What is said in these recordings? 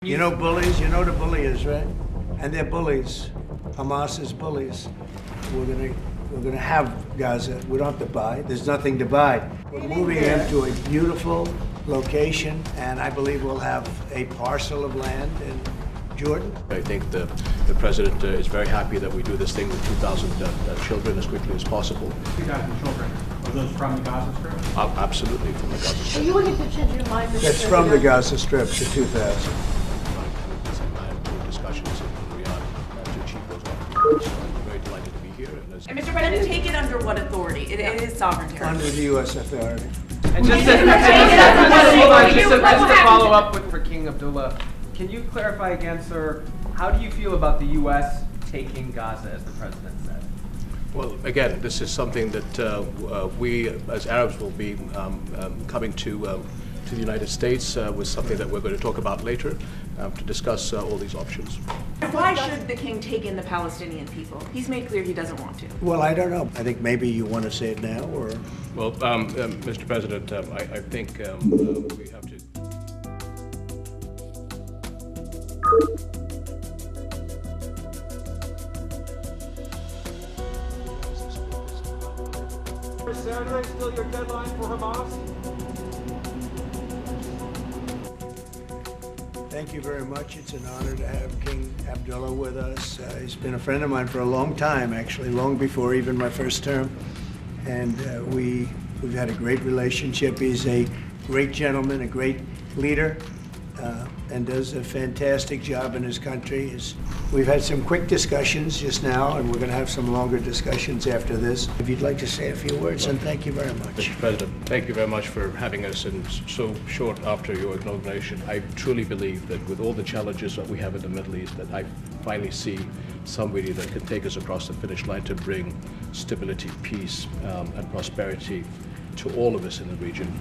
You know bullies? You know what a bully is, right? And they're bullies. Hamas is bullies. We're gonna have Gaza. We don't have to buy. There's nothing to buy. We're moving into a beautiful location, and I believe we'll have a parcel of land in Jordan. I think the president is very happy that we do this thing with 2,000 children as quickly as possible. 2,000 children. Are those from the Gaza Strip? Absolutely from the Gaza Strip. Are you willing to change your mind, Mr. That's from the Gaza Strip to 2,000. Discussions in Riyadh to achieve those objectives. So I'm very delighted to be here. And Mr. President, take it under what authority? It is sovereign territory. Under the U.S. authority. And just to follow up for King Abdullah, can you clarify again, sir, how do you feel about the U.S. taking Gaza, as the president said? Well, again, this is something that we, as Arabs, will be coming to the United States with something that we're going to talk about later to discuss all these options. Why should the king take in the Palestinian people? He's made clear he doesn't want to. Well, I don't know. I think maybe you want to say it now, or... Well, Mr. President, I think we have to... Is Saturday still your deadline for Hamas? Thank you very much. It's an honor to have King Abdullah with us. He's been a friend of mine for a long time, actually, long before even my first term. And we've had a great relationship. He's a great gentleman, a great leader, and does a fantastic job in his country. We've had some quick discussions just now, and we're going to have some longer discussions after this. If you'd like to say a few words, and thank you very much. Mr. President, thank you very much for having us and so short after your inauguration. I truly believe that with all the challenges that we have in the Middle East, that I finally see somebody that can take us across the finish line to bring stability, peace, and prosperity to all of us in the region.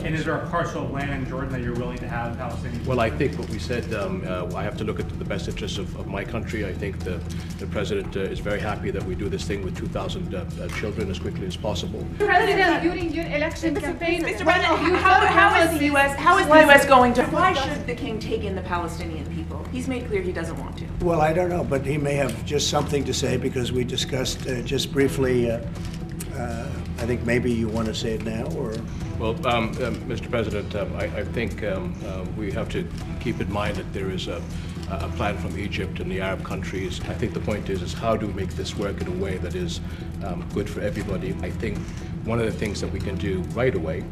And is there a parcel of land in Jordan that you're willing to have Palestinians? Well, I think what we said, I have to look at the best interests of my country. I think the president is very happy that we do this thing with 2,000 children as quickly as possible. President, during your election campaign, Mr. President, how is the U.S. going to? Why should the king take in the Palestinian people? He's made clear he doesn't want to. Well, I don't know, but he may have just something to say because we discussed just briefly. I think maybe you want to say it now, or... Well, Mr. President, I think we have to keep in mind that there is a plan from Egypt and the Arab countries. I think the point is how do we make this work in a way that is good for everybody? I think one of the things that we can do right away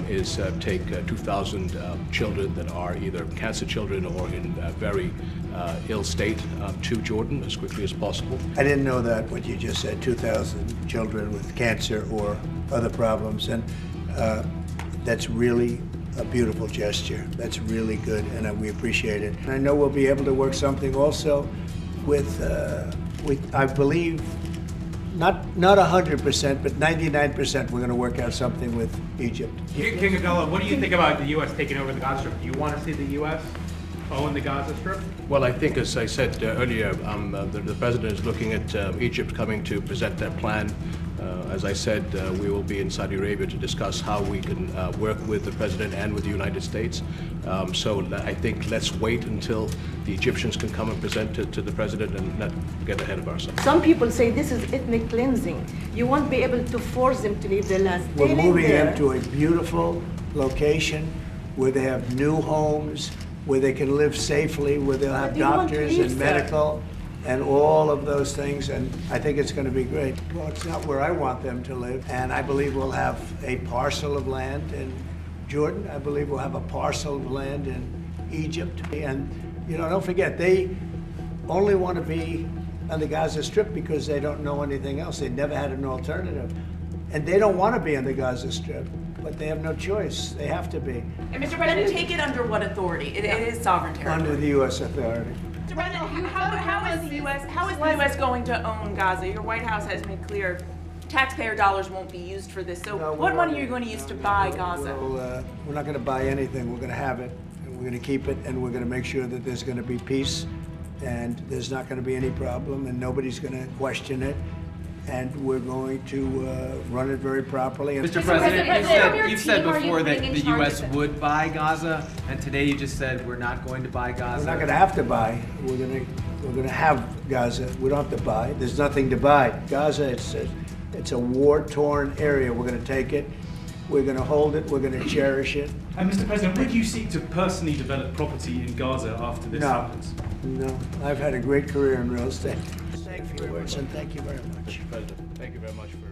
is take 2,000 children that are either cancer children or in a very ill state to Jordan as quickly as possible. I didn't know that, what you just said, 2,000 children with cancer or other problems, and that's really a beautiful gesture. That's really good, and we appreciate it. And I know we'll be able to work something also with I believe, not 100%, but 99%, we're going to work out something with Egypt. King Abdullah, what do you think about the U.S. taking over the Gaza Strip? Do you want to see the U.S. own the Gaza Strip? Well, I think, as I said earlier, the president is looking at Egypt coming to present their plan. As I said, we will be in Saudi Arabia to discuss how we can work with the president and with the United States. So I think let's wait until the Egyptians can come and present it to the president and not get ahead of ourselves. some people say this is ethnic cleansing. You won't be able to force them to leave their land. We're Stay moving there. them to a beautiful location where they have new homes, where they can live safely, where they'll have But they want to doctors leave, and sir. medical and all of those things, and I think it's going to be great. Well, it's not where I want them to live, and I believe we'll have a parcel of land in Jordan. I believe we'll have a parcel of land in Egypt. And, you know, don't forget, they only want to be on the Gaza Strip because they don't know anything else. They never had an alternative. And they don't want to be on the Gaza Strip, but they have no choice. They have to be. And Mr. President, take it under what authority? It is sovereign territory. Under the U.S. authority. Mr. President, how is the U.S. going to own Gaza? Your White House has made clear taxpayer dollars won't be used for this. So No, what we money won't. are you going to use to buy Gaza? We're not going to buy anything. We're going to have it. And We're going to keep it, and we're going to make sure that there's going to be peace, and there's not going to be any problem, and nobody's going to question it. And we're going to run it very properly. Mr. President, President, you've said from your before team that are you the bringing in U.S. charge of it? would buy Gaza, and today you just said we're not going to buy Gaza. We're not going to have to buy. We're going to have Gaza. We don't have to buy. There's nothing to buy. Gaza, it's a war-torn area. We're going to take it. We're going to hold it. We're going to cherish it. And Mr. President, would you seek to personally develop property in Gaza after this happens? No. I've had a great career in real estate. Thank you for your words, and thank you very much. Mr. President, thank you very much for